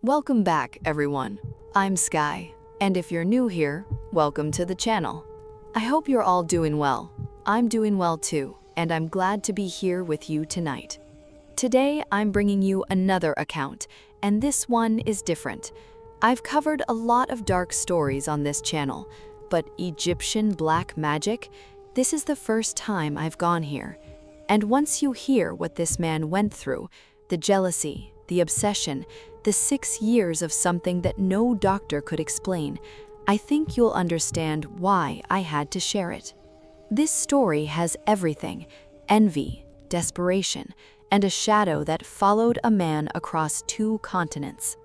Welcome back, everyone. I'm Sky, and if you're new here, welcome to the channel. I hope you're all doing well. I'm doing well too, and I'm glad to be here with you tonight. Today, I'm bringing you another account, and this one is different. I've covered a lot of dark stories on this channel, but Egyptian black magic, this is the first time I've gone here. And once you hear what this man went through, the jealousy, the obsession, the 6 years of something that no doctor could explain, I think you'll understand why I had to share it. This story has everything: envy, desperation, and a shadow that followed a man across 2 continents.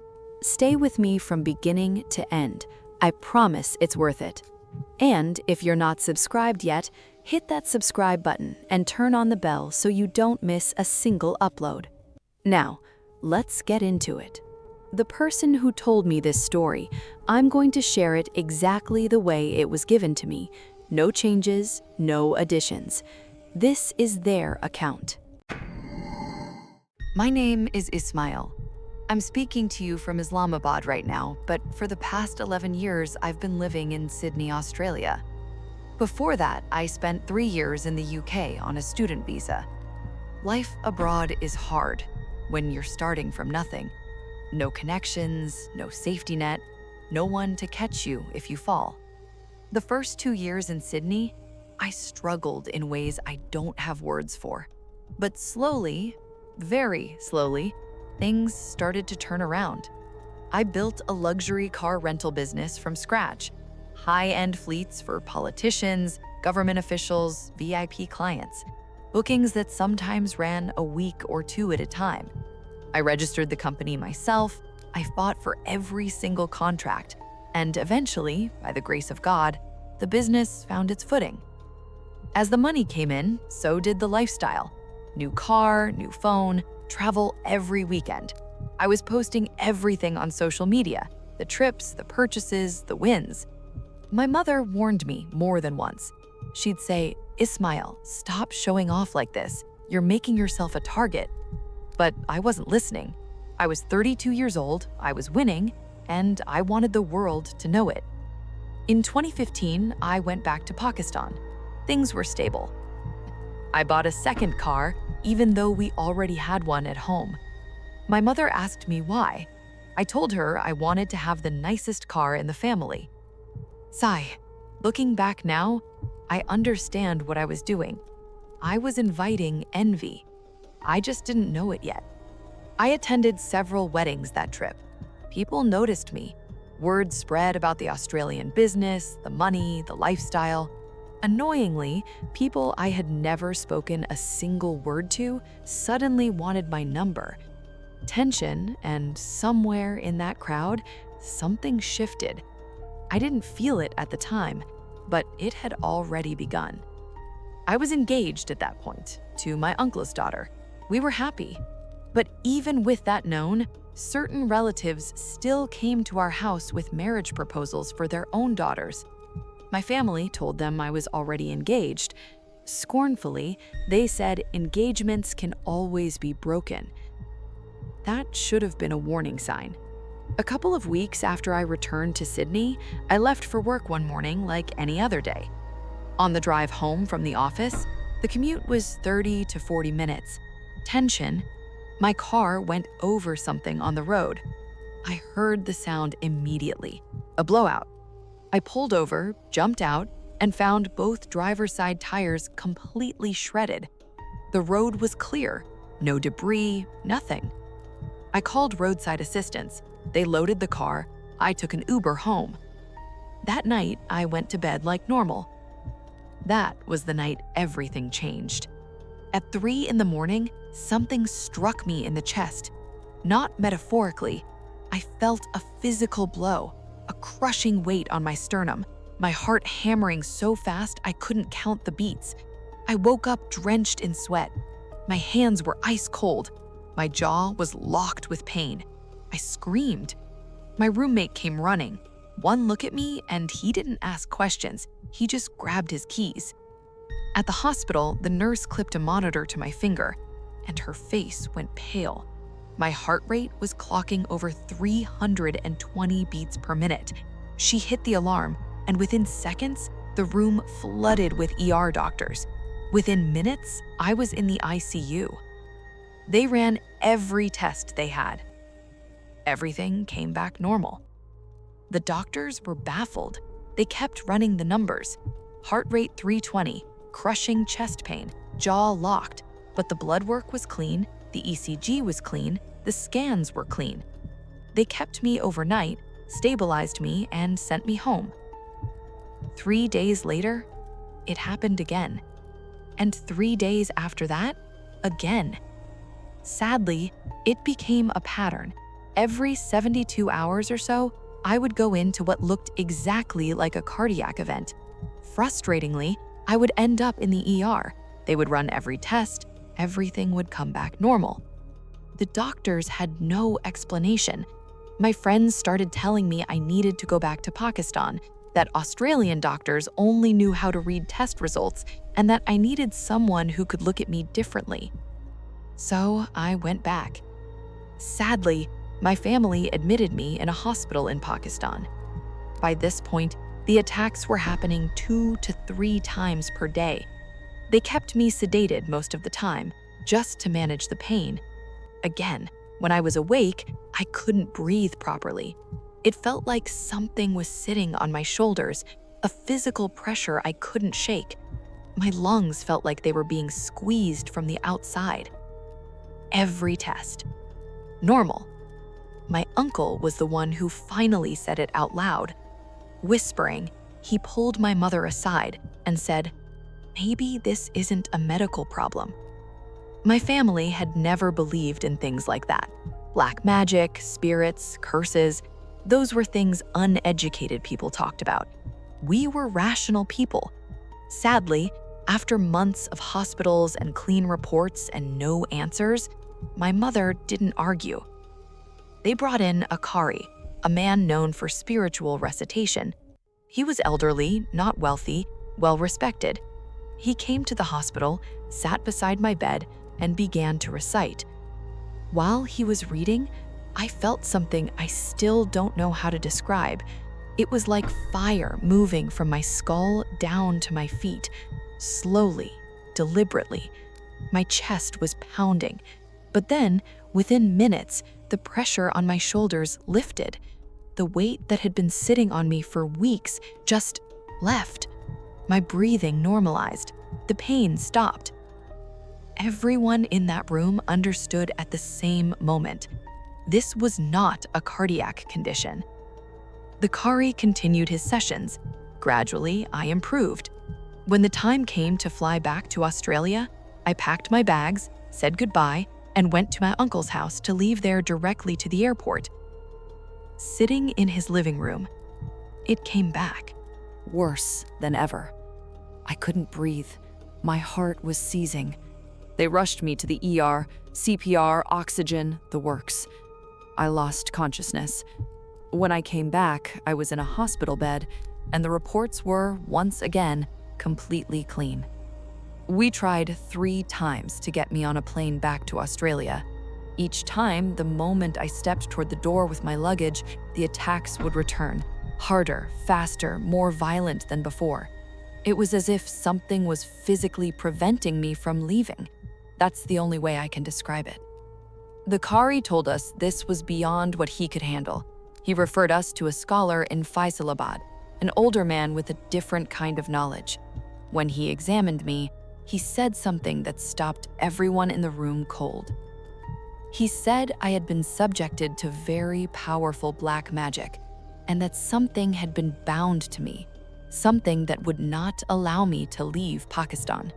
Stay with me from beginning to end. I promise it's worth it. And if you're not subscribed yet, hit that subscribe button and turn on the bell so you don't miss a single upload. Now, let's get into it. The person who told me this story, I'm going to share it exactly the way it was given to me. No changes, no additions. This is their account. My name is Ismail. I'm speaking to you from Islamabad right now, but for the past 11 years, I've been living in Sydney, Australia. Before that, I spent 3 years in the UK on a student visa. Life abroad is hard when you're starting from nothing. No connections, no safety net, no one to catch you if you fall. The first 2 years in Sydney, I struggled in ways I don't have words for. But slowly, very slowly, things started to turn around. I built a luxury car rental business from scratch. High-end fleets for politicians, government officials, VIP clients. Bookings that sometimes ran a week or 2 at a time. I registered the company myself, I fought for every single contract, and eventually, by the grace of God, the business found its footing. As the money came in, so did the lifestyle. New car, new phone, travel every weekend. I was posting everything on social media, the trips, the purchases, the wins. My mother warned me more than once. She'd say, "Ismail, stop showing off like this. You're making yourself a target." But I wasn't listening. I was 32 years old, I was winning, and I wanted the world to know it. In 2015, I went back to Pakistan. Things were stable. I bought a second car, even though we already had one at home. My mother asked me why. I told her I wanted to have the nicest car in the family. Sigh, looking back now, I understand what I was doing. I was inviting envy. I just didn't know it yet. I attended several weddings that trip. People noticed me. Word spread about the Australian business, the money, the lifestyle. Annoyingly, people I had never spoken a single word to suddenly wanted my number. Tension, and somewhere in that crowd, something shifted. I didn't feel it at the time, but it had already begun. I was engaged at that point to my uncle's daughter. We were happy. But even with that known, certain relatives still came to our house with marriage proposals for their own daughters. My family told them I was already engaged. Scornfully, they said engagements can always be broken. That should have been a warning sign. A couple of weeks after I returned to Sydney, I left for work one morning like any other day. On the drive home from the office, the commute was 30 to 40 minutes. Tension. My car went over something on the road. I heard the sound immediately. A blowout. I pulled over, jumped out, and found both driver's side tires completely shredded. The road was clear. No debris, nothing. I called roadside assistance. They loaded the car. I took an Uber home. That night, I went to bed like normal. That was the night everything changed. At 3 in the morning, something struck me in the chest. Not metaphorically. I felt a physical blow, a crushing weight on my sternum, my heart hammering so fast I couldn't count the beats. I woke up drenched in sweat. My hands were ice cold. My jaw was locked with pain. I screamed. My roommate came running. One look at me and he didn't ask questions. He just grabbed his keys. At the hospital, the nurse clipped a monitor to my finger, and her face went pale. My heart rate was clocking over 320 beats per minute. She hit the alarm, and within seconds, the room flooded with ER doctors. Within minutes, I was in the ICU. They ran every test they had. Everything came back normal. The doctors were baffled. They kept running the numbers. Heart rate 320, crushing chest pain, jaw locked, but the blood work was clean, the ECG was clean, the scans were clean. They kept me overnight, stabilized me, and sent me home. 3 days later, it happened again. And 3 days after that, again. Sadly, it became a pattern. Every 72 hours or so, I would go into what looked exactly like a cardiac event. Frustratingly, I would end up in the ER. They would run every test, everything would come back normal. The doctors had no explanation. My friends started telling me I needed to go back to Pakistan, that Australian doctors only knew how to read test results, and that I needed someone who could look at me differently. So I went back. Sadly, my family admitted me in a hospital in Pakistan. By this point, the attacks were happening 2 to 3 times per day. They kept me sedated most of the time, just to manage the pain. Again, when I was awake, I couldn't breathe properly. It felt like something was sitting on my shoulders, a physical pressure I couldn't shake. My lungs felt like they were being squeezed from the outside. Every test. Normal. My uncle was the one who finally said it out loud. Whispering, he pulled my mother aside and said, "Maybe this isn't a medical problem." My family had never believed in things like that. Black magic, spirits, curses, those were things uneducated people talked about. We were rational people. Sadly, after months of hospitals and clean reports and no answers, my mother didn't argue. They brought in a Qari, a man known for spiritual recitation. He was elderly, not wealthy, well-respected. He came to the hospital, sat beside my bed, and began to recite. While he was reading, I felt something I still don't know how to describe. It was like fire moving from my skull down to my feet, slowly, deliberately. My chest was pounding. But then, within minutes, the pressure on my shoulders lifted. The weight that had been sitting on me for weeks just left. My breathing normalized. The pain stopped. Everyone in that room understood at the same moment. This was not a cardiac condition. The Qari continued his sessions. Gradually, I improved. When the time came to fly back to Australia, I packed my bags, said goodbye, and went to my uncle's house to leave there directly to the airport. Sitting in his living room, it came back. Worse than ever. I couldn't breathe. My heart was seizing. They rushed me to the ER, CPR, oxygen, the works. I lost consciousness. When I came back, I was in a hospital bed, and the reports were, once again, completely clean. We tried 3 times to get me on a plane back to Australia. Each time, the moment I stepped toward the door with my luggage, the attacks would return, harder, faster, more violent than before. It was as if something was physically preventing me from leaving. That's the only way I can describe it. The Qari told us this was beyond what he could handle. He referred us to a scholar in Faisalabad, an older man with a different kind of knowledge. When he examined me, he said something that stopped everyone in the room cold. He said I had been subjected to very powerful black magic, and that something had been bound to me, something that would not allow me to leave Pakistan.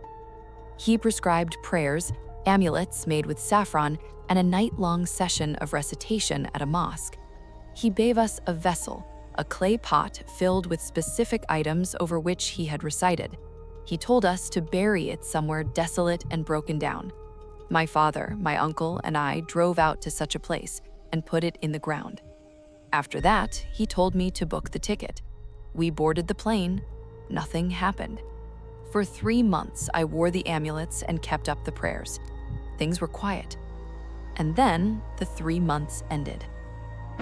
He prescribed prayers, amulets made with saffron, and a night-long session of recitation at a mosque. He gave us a vessel, a clay pot filled with specific items over which he had recited. He told us to bury it somewhere desolate and broken down. My father, my uncle, and I drove out to such a place and put it in the ground. After that, he told me to book the ticket. We boarded the plane. Nothing happened. For 3 months, I wore the amulets and kept up the prayers. Things were quiet. And then the 3 months ended.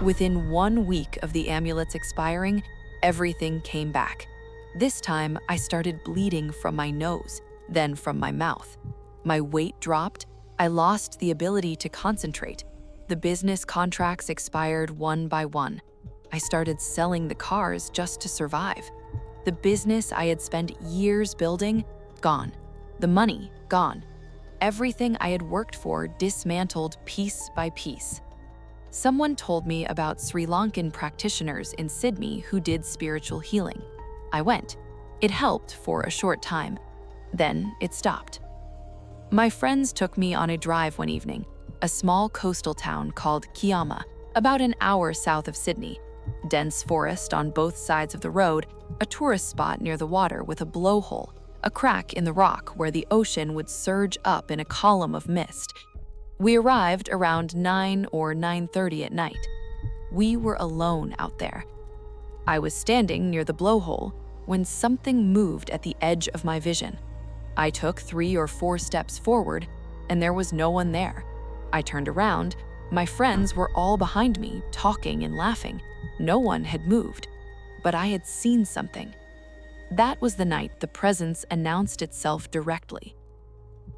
Within 1 week of the amulets expiring, everything came back. This time, I started bleeding from my nose, then from my mouth. My weight dropped. I lost the ability to concentrate. The business contracts expired one by one. I started selling the cars just to survive. The business I had spent years building, gone. The money, gone. Everything I had worked for dismantled piece by piece. Someone told me about Sri Lankan practitioners in Sydney who did spiritual healing. I went. It helped for a short time. Then it stopped. My friends took me on a drive one evening, a small coastal town called Kiama, about an hour south of Sydney. Dense forest on both sides of the road, a tourist spot near the water with a blowhole, a crack in the rock where the ocean would surge up in a column of mist. We arrived around 9 or 9:30 at night. We were alone out there. I was standing near the blowhole when something moved at the edge of my vision. I took 3 or 4 steps forward, and there was no one there. I turned around. My friends were all behind me, talking and laughing. No one had moved, but I had seen something. That was the night the presence announced itself directly.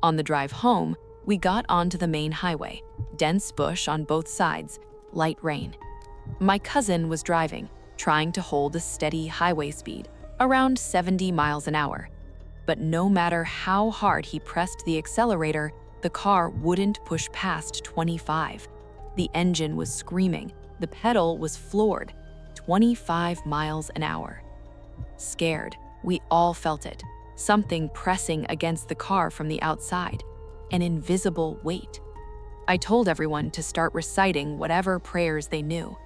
On the drive home, we got onto the main highway, dense bush on both sides, light rain. My cousin was driving, trying to hold a steady highway speed, around 70 miles an hour. But no matter how hard he pressed the accelerator, the car wouldn't push past 25. The engine was screaming, the pedal was floored, 25 miles an hour. Scared, we all felt it, something pressing against the car from the outside, an invisible weight. I told everyone to start reciting whatever prayers they knew.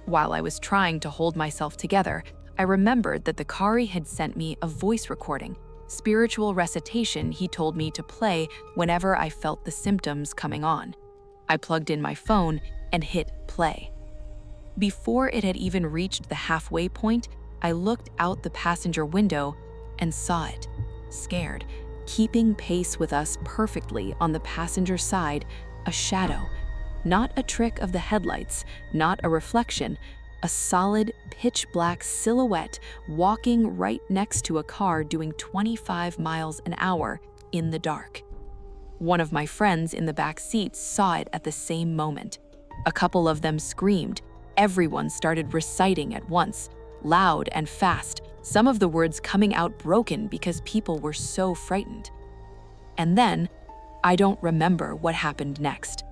While I was trying to hold myself together, I remembered that the Kari had sent me a voice recording, spiritual recitation he told me to play whenever I felt the symptoms coming on. I plugged in my phone and hit play. Before it had even reached the halfway point, I looked out the passenger window and saw it, scared, keeping pace with us perfectly on the passenger side, a shadow. Not a trick of the headlights, not a reflection, a solid, pitch-black silhouette walking right next to a car doing 25 miles an hour in the dark. One of my friends in the back seat saw it at the same moment. A couple of them screamed. Everyone started reciting at once, loud and fast, some of the words coming out broken because people were so frightened. And then, I don't remember what happened next.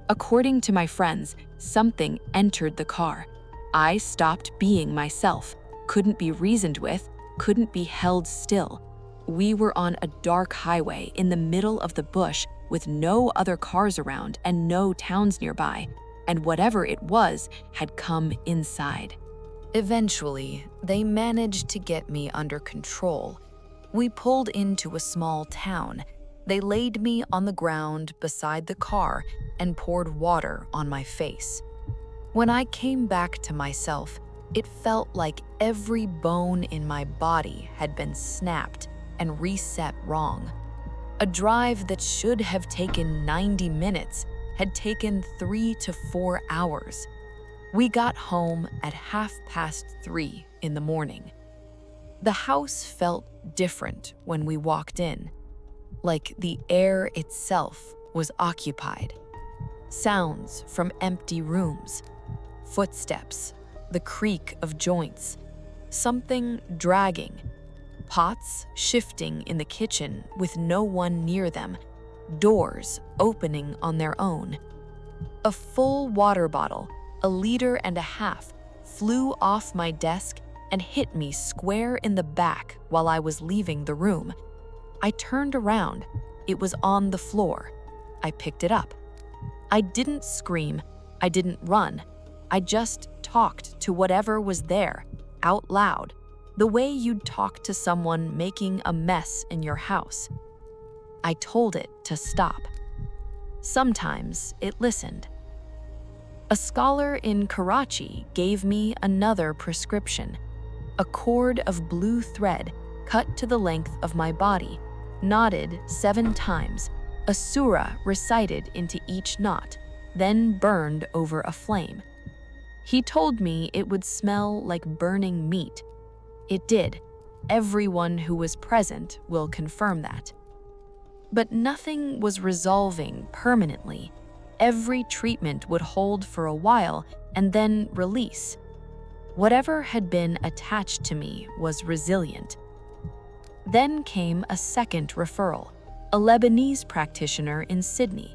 According to my friends, something entered the car. I stopped being myself, couldn't be reasoned with, couldn't be held still. We were on a dark highway in the middle of the bush with no other cars around and no towns nearby, and whatever it was had come inside. Eventually, they managed to get me under control. We pulled into a small town. They laid me on the ground beside the car and poured water on my face. When I came back to myself, it felt like every bone in my body had been snapped and reset wrong. A drive that should have taken 90 minutes had taken 3 to 4 hours. We got home at 3:30 in the morning. The house felt different when we walked in, like the air itself was occupied. Sounds from empty rooms, footsteps, the creak of joints, something dragging, pots shifting in the kitchen with no one near them, doors opening on their own. A full water bottle, 1.5 liters, flew off my desk and hit me square in the back while I was leaving the room. I turned around. It was on the floor. I picked it up. I didn't scream. I didn't run. I just talked to whatever was there, out loud, the way you'd talk to someone making a mess in your house. I told it to stop. Sometimes it listened. A scholar in Karachi gave me another prescription, a cord of blue thread cut to the length of my body, knotted 7 times, a surah recited into each knot, then burned over a flame. He told me it would smell like burning meat. It did. Everyone who was present will confirm that. But nothing was resolving permanently. Every treatment would hold for a while and then release. Whatever had been attached to me was resilient. Then came a second referral, a Lebanese practitioner in Sydney.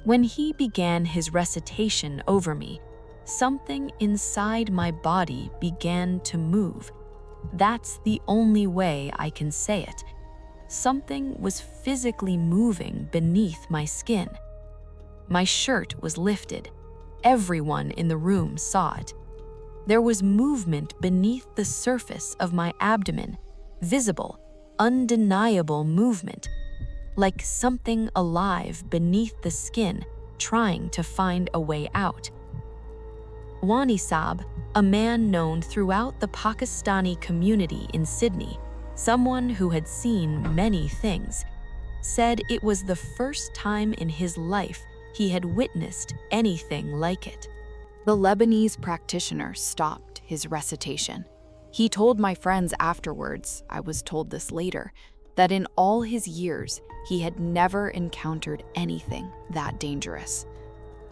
When he began his recitation over me, something inside my body began to move. That's the only way I can say it. Something was physically moving beneath my skin. My shirt was lifted. Everyone in the room saw it. There was movement beneath the surface of my abdomen, visible, undeniable movement, like something alive beneath the skin trying to find a way out. Wani Saab, a man known throughout the Pakistani community in Sydney, someone who had seen many things, said it was the first time in his life he had witnessed anything like it. The Lebanese practitioner stopped his recitation. He told my friends afterwards, I was told this later, that in all his years, he had never encountered anything that dangerous.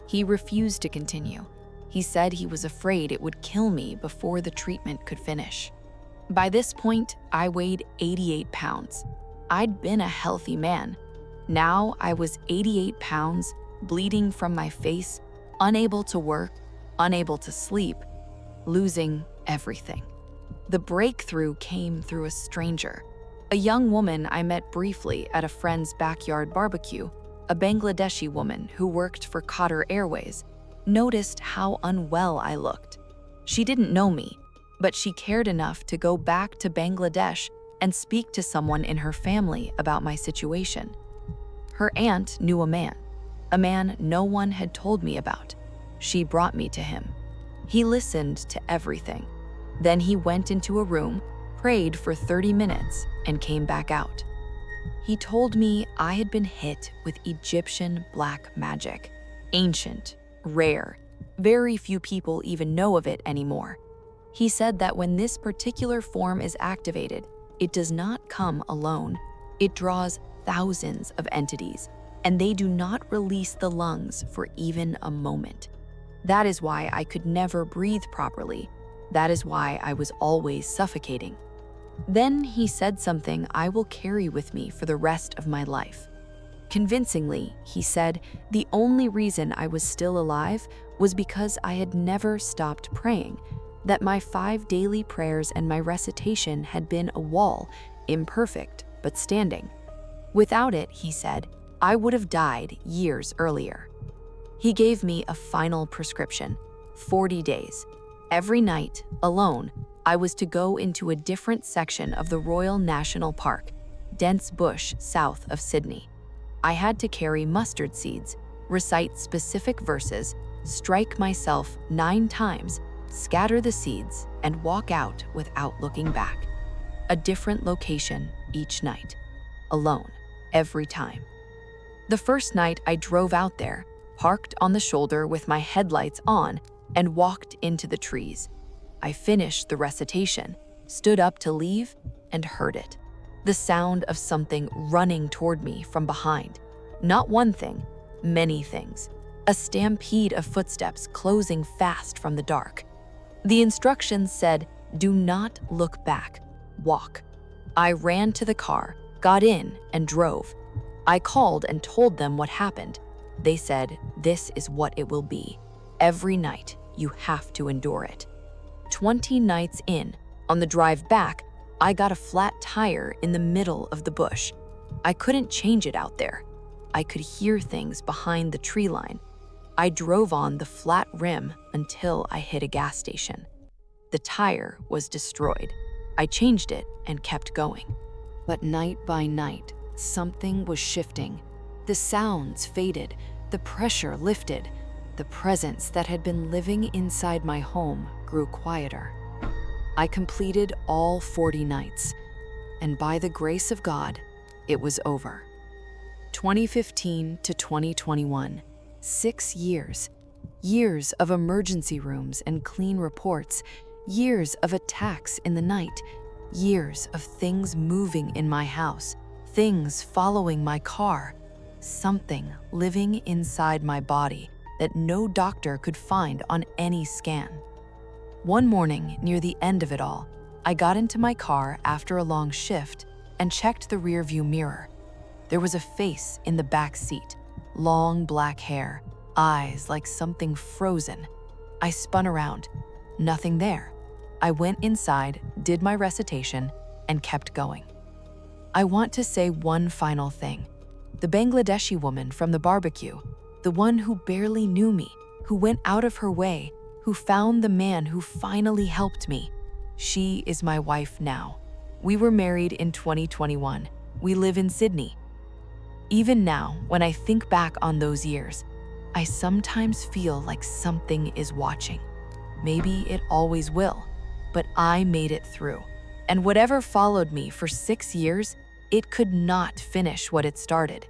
He refused to continue. He said he was afraid it would kill me before the treatment could finish. By this point, I weighed 88 pounds. I'd been a healthy man. Now I was 88 pounds, bleeding from my face, unable to work, unable to sleep, losing everything. The breakthrough came through a stranger, a young woman I met briefly at a friend's backyard barbecue, a Bangladeshi woman who worked for Qatar Airways, noticed how unwell I looked. She didn't know me, but she cared enough to go back to Bangladesh and speak to someone in her family about my situation. Her aunt knew a man no one had told me about. She brought me to him. He listened to everything. Then he went into a room, prayed for 30 minutes, and came back out. He told me I had been hit with Egyptian black magic, ancient, rare. Very few people even know of it anymore. He said that when this particular form is activated, it does not come alone. It draws thousands of entities, and they do not release the lungs for even a moment. That is why I could never breathe properly. That is why I was always suffocating. Then he said something I will carry with me for the rest of my life. Convincingly, he said the only reason I was still alive was because I had never stopped praying, that my 5 daily prayers and my recitation had been a wall, imperfect but standing. Without it, he said, I would have died years earlier. He gave me a final prescription, 40 days. Every night, alone, I was to go into a different section of the Royal National Park, dense bush south of Sydney. I had to carry mustard seeds, recite specific verses, strike myself 9 times, scatter the seeds, and walk out without looking back. A different location each night, alone, every time. The first night I drove out there, parked on the shoulder with my headlights on, and walked into the trees. I finished the recitation, stood up to leave, and heard it. The sound of something running toward me from behind. Not one thing, many things. A stampede of footsteps closing fast from the dark. The instructions said, do not look back, walk. I ran to the car, got in, and drove. I called and told them what happened. They said, this is what it will be. Every night, you have to endure it. 20 nights in, on the drive back, I got a flat tire in the middle of the bush. I couldn't change it out there. I could hear things behind the tree line. I drove on the flat rim until I hit a gas station. The tire was destroyed. I changed it and kept going. But night by night, something was shifting. The sounds faded, the pressure lifted. The presence that had been living inside my home grew quieter. I completed all 40 nights, and by the grace of God, it was over. 2015 to 2021, 6 years. Years of emergency rooms and clean reports. Years of attacks in the night. Years of things moving in my house. Things following my car. Something living inside my body that no doctor could find on any scan. One morning, near the end of it all, I got into my car after a long shift and checked the rearview mirror. There was a face in the back seat, long black hair, eyes like something frozen. I spun around, nothing there. I went inside, did my recitation, and kept going. I want to say one final thing. The Bangladeshi woman from the barbecue, the one who barely knew me, who went out of her way, who found the man who finally helped me. She is my wife now. We were married in 2021. We live in Sydney. Even now, when I think back on those years, I sometimes feel like something is watching. Maybe it always will, but I made it through. And whatever followed me for 6 years, it could not finish what it started.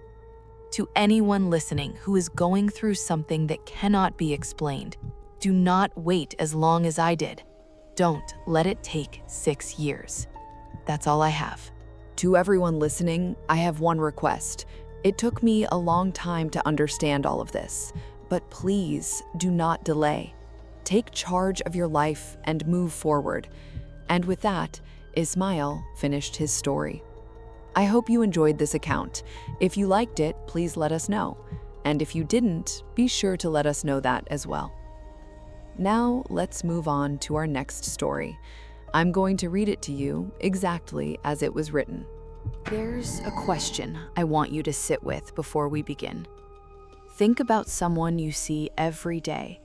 To anyone listening who is going through something that cannot be explained, do not wait as long as I did. Don't let it take 6 years. That's all I have. To everyone listening, I have one request. It took me a long time to understand all of this, but please do not delay. Take charge of your life and move forward. And with that, Ismail finished his story. I hope you enjoyed this account. If you liked it, please let us know. And if you didn't, be sure to let us know that as well. Now, let's move on to our next story. I'm going to read it to you exactly as it was written. There's a question I want you to sit with before we begin. Think about someone you see every day,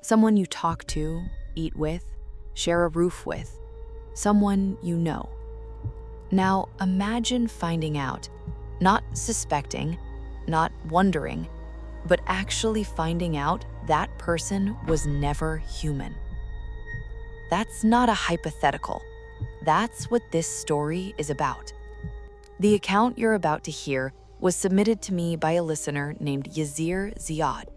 someone you talk to, eat with, share a roof with, someone you know. Now, imagine finding out, not suspecting, not wondering, but actually finding out that person was never human. That's not a hypothetical. That's what this story is about. The account you're about to hear was submitted to me by a listener named Yazir Ziad.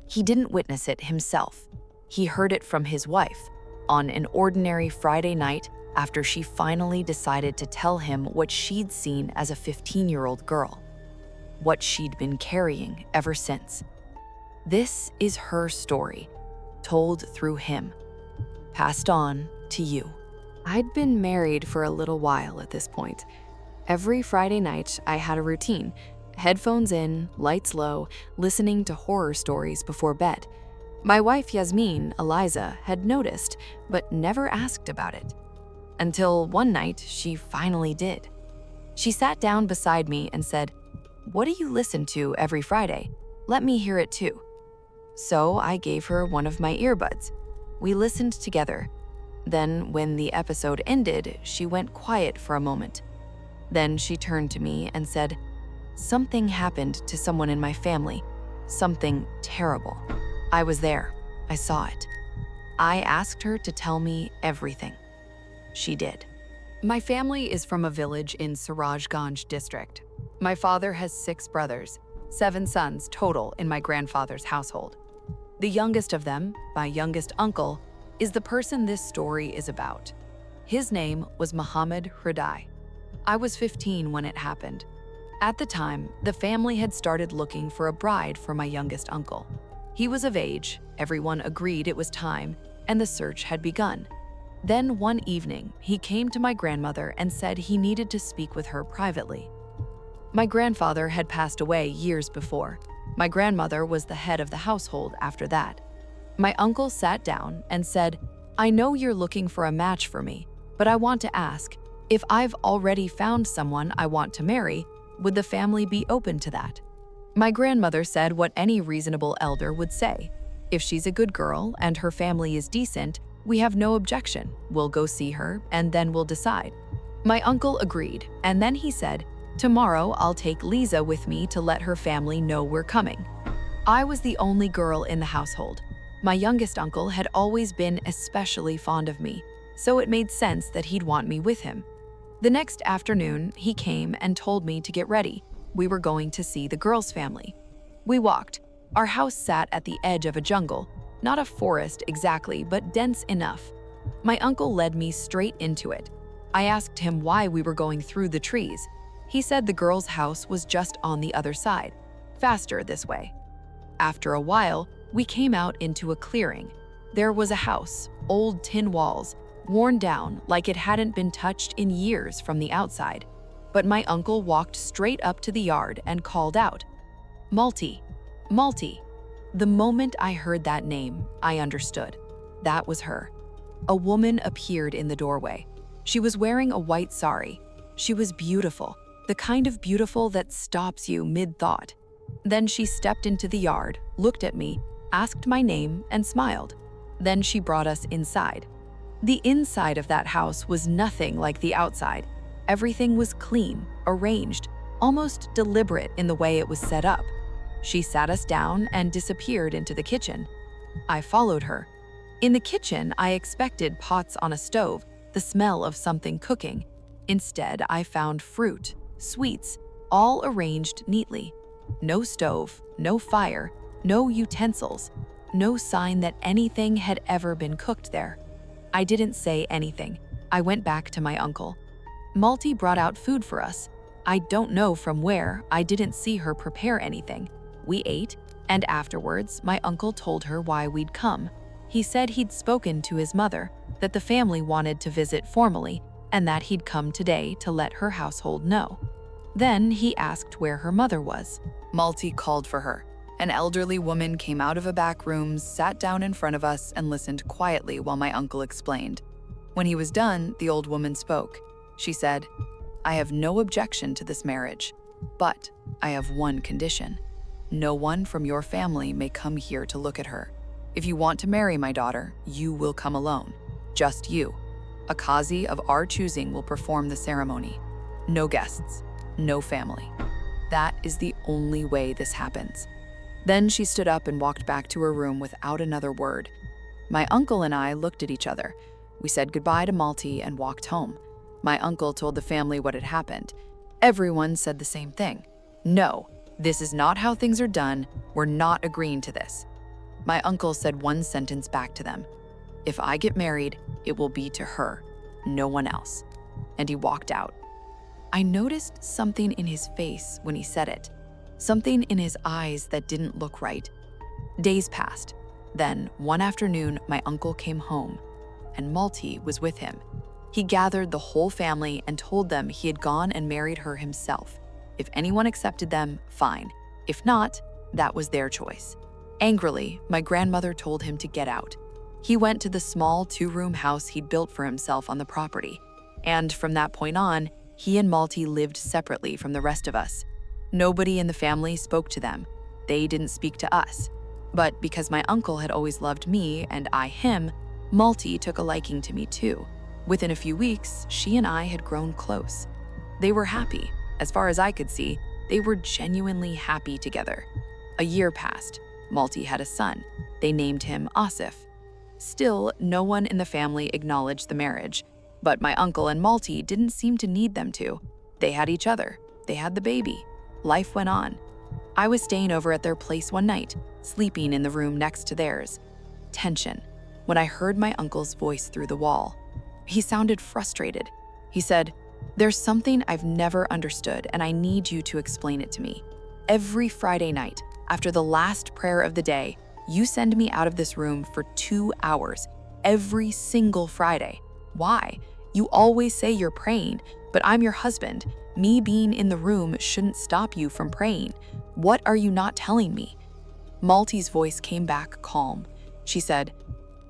He didn't witness it himself. He heard it from his wife on an ordinary Friday night after she finally decided to tell him what she'd seen as a 15-year-old girl, what she'd been carrying ever since. This is her story, told through him, passed on to you. I'd been married for a little while at this point. Every Friday night, I had a routine, headphones in, lights low, listening to horror stories before bed. My wife Yasmin, Eliza, had noticed, but never asked about it. Until one night, she finally did. She sat down beside me and said, "What do you listen to every Friday? Let me hear it too." So I gave her one of my earbuds. We listened together. Then, when the episode ended, she went quiet for a moment. Then she turned to me and said, "Something happened to someone in my family. Something terrible. I was there. I saw it." I asked her to tell me everything. She did. My family is from a village in Sirajganj district. My father has 6 brothers, 7 sons total in my grandfather's household. The youngest of them, my youngest uncle, is the person this story is about. His name was Muhammad Hridai. I was 15 when it happened. At the time, the family had started looking for a bride for my youngest uncle. He was of age, everyone agreed it was time, and the search had begun. Then one evening, he came to my grandmother and said he needed to speak with her privately. My grandfather had passed away years before. My grandmother was the head of the household after that. My uncle sat down and said, "I know you're looking for a match for me, but I want to ask, if I've already found someone I want to marry, would the family be open to that?" My grandmother said what any reasonable elder would say. "If she's a good girl and her family is decent, we have no objection. We'll go see her and then we'll decide." My uncle agreed, and then he said, "Tomorrow I'll take Lisa with me to let her family know we're coming." I was the only girl in the household. My youngest uncle had always been especially fond of me, so it made sense that he'd want me with him. The next afternoon, he came and told me to get ready. We were going to see the girl's family. We walked. Our house sat at the edge of a jungle, not a forest exactly, but dense enough. My uncle led me straight into it. I asked him why we were going through the trees. He said the girl's house was just on the other side, faster this way. After a while, we came out into a clearing. There was a house, old tin walls, worn down like it hadn't been touched in years from the outside. But my uncle walked straight up to the yard and called out, "Malty, Malty." The moment I heard that name, I understood. That was her. A woman appeared in the doorway. She was wearing a white sari. She was beautiful, the kind of beautiful that stops you mid-thought. Then she stepped into the yard, looked at me, asked my name, and smiled. Then she brought us inside. The inside of that house was nothing like the outside. Everything was clean, arranged, almost deliberate in the way it was set up. She sat us down and disappeared into the kitchen. I followed her. In the kitchen, I expected pots on a stove, the smell of something cooking. Instead, I found fruit, sweets, all arranged neatly. No stove, no fire, no utensils, no sign that anything had ever been cooked there. I didn't say anything. I went back to my uncle. Malty brought out food for us. I don't know from where. I didn't see her prepare anything. We ate, and afterwards, my uncle told her why we'd come. He said he'd spoken to his mother, that the family wanted to visit formally, and that he'd come today to let her household know. Then he asked where her mother was. Malty called for her. An elderly woman came out of a back room, sat down in front of us, and listened quietly while my uncle explained. When he was done, the old woman spoke. She said, "I have no objection to this marriage, but I have one condition. No one from your family may come here to look at her. If you want to marry my daughter, you will come alone. Just you. A Kazi of our choosing will perform the ceremony. No guests, no family. That is the only way this happens." Then she stood up and walked back to her room without another word. My uncle and I looked at each other. We said goodbye to Malty and walked home. My uncle told the family what had happened. Everyone said the same thing. "No, this is not how things are done. We're not agreeing to this." My uncle said one sentence back to them. "If I get married, it will be to her, no one else." And he walked out. I noticed something in his face when he said it. Something in his eyes that didn't look right. Days passed. Then, one afternoon, my uncle came home, and Malty was with him. He gathered the whole family and told them he had gone and married her himself. If anyone accepted them, fine. If not, that was their choice. Angrily, my grandmother told him to get out. He went to the small 2-room house he'd built for himself on the property. And from that point on, he and Malty lived separately from the rest of us. Nobody in the family spoke to them. They didn't speak to us. But because my uncle had always loved me and I him, Malty took a liking to me too. Within a few weeks, she and I had grown close. They were happy. As far as I could see, they were genuinely happy together. A year passed. Malty had a son. They named him Asif. Still, no one in the family acknowledged the marriage. But my uncle and Malty didn't seem to need them to. They had each other. They had the baby. Life went on. I was staying over at their place one night, sleeping in the room next to theirs. Tension, when I heard my uncle's voice through the wall. He sounded frustrated. He said, "There's something I've never understood, and I need you to explain it to me. Every Friday night, after the last prayer of the day, you send me out of this room for 2 hours, every single Friday. Why? You always say you're praying, but I'm your husband. Me being in the room shouldn't stop you from praying. What are you not telling me?" Malty's voice came back calm. She said,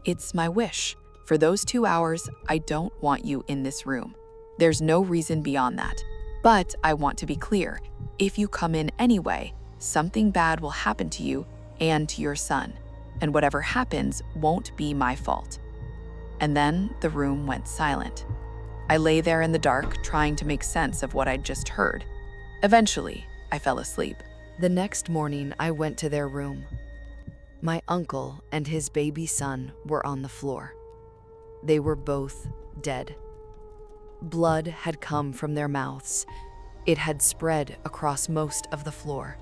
"It's my wish. For those 2 hours, I don't want you in this room. There's no reason beyond that. But I want to be clear. If you come in anyway, something bad will happen to you and to your son. And whatever happens won't be my fault." And then the room went silent. I lay there in the dark, trying to make sense of what I'd just heard. Eventually, I fell asleep. The next morning, I went to their room. My uncle and his baby son were on the floor. They were both dead. Blood had come from their mouths. It had spread across most of the floor.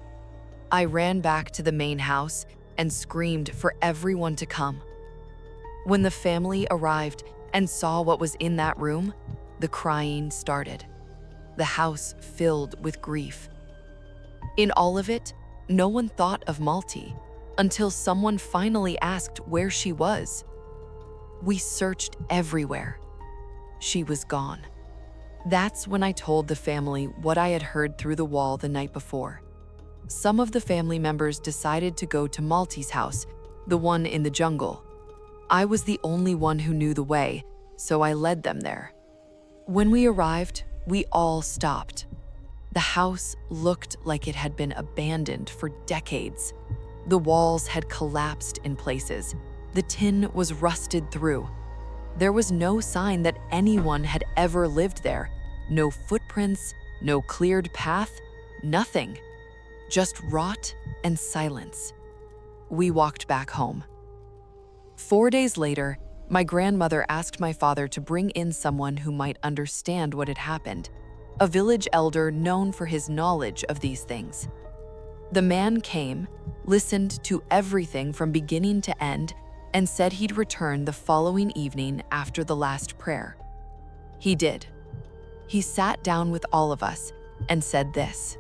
I ran back to the main house and screamed for everyone to come. When the family arrived and saw what was in that room, the crying started. The house filled with grief. In all of it, no one thought of Malti until someone finally asked where she was. We searched everywhere. She was gone. That's when I told the family what I had heard through the wall the night before. Some of the family members decided to go to Malti's house, the one in the jungle. I was the only one who knew the way, so I led them there. When we arrived, we all stopped. The house looked like it had been abandoned for decades. The walls had collapsed in places. The tin was rusted through. There was no sign that anyone had ever lived there. No footprints, no cleared path, nothing. Just rot and silence. We walked back home. 4 days later, my grandmother asked my father to bring in someone who might understand what had happened, a village elder known for his knowledge of these things. The man came, listened to everything from beginning to end, and said he'd return the following evening after the last prayer. He did. He sat down with all of us and said this: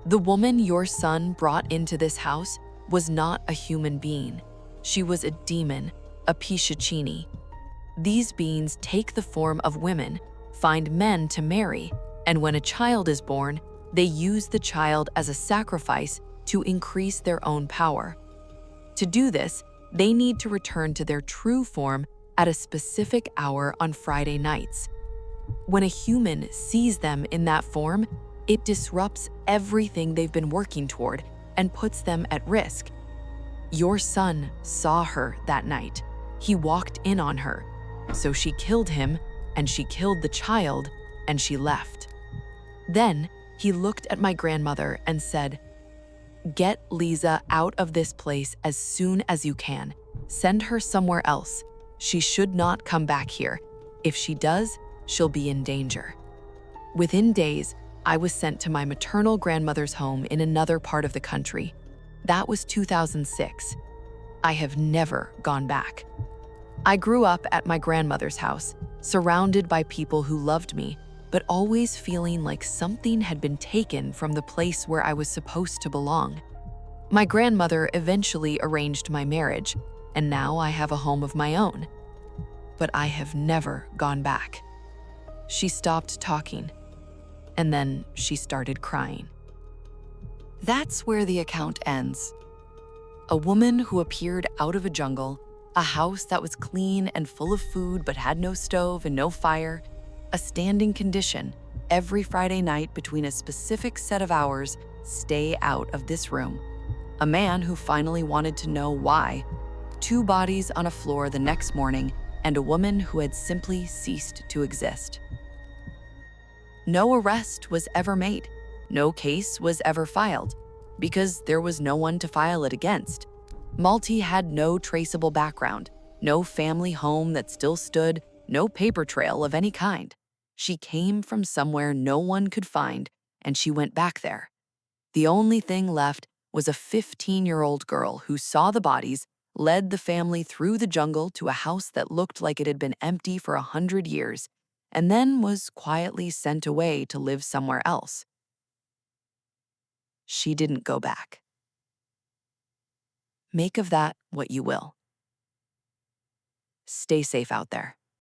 "The woman your son brought into this house was not a human being. She was a demon, a Piशाccini. These beings take the form of women, find men to marry, and when a child is born, they use the child as a sacrifice to increase their own power. To do this, they need to return to their true form at a specific hour on Friday nights. When a human sees them in that form, it disrupts everything they've been working toward and puts them at risk. Your son saw her that night. He walked in on her. So she killed him, and she killed the child, and she left." Then he looked at my grandmother and said, "Get Lisa out of this place as soon as you can. Send her somewhere else. She should not come back here. If she does, she'll be in danger." Within days, I was sent to my maternal grandmother's home in another part of the country. That was 2006. I have never gone back. I grew up at my grandmother's house, surrounded by people who loved me, but always feeling like something had been taken from the place where I was supposed to belong. My grandmother eventually arranged my marriage, and now I have a home of my own. But I have never gone back. She stopped talking, and then she started crying. That's where the account ends. A woman who appeared out of a jungle, a house that was clean and full of food but had no stove and no fire, a standing condition: every Friday night between a specific set of hours, stay out of this room. A man who finally wanted to know why. 2 bodies on a floor the next morning, and a woman who had simply ceased to exist. No arrest was ever made. No case was ever filed, because there was no one to file it against. Malti had no traceable background, no family home that still stood, no paper trail of any kind. She came from somewhere no one could find, and she went back there. The only thing left was a 15-year-old girl who saw the bodies, led the family through the jungle to a house that looked like it had been empty for 100 years, and then was quietly sent away to live somewhere else. She didn't go back. Make of that what you will. Stay safe out there.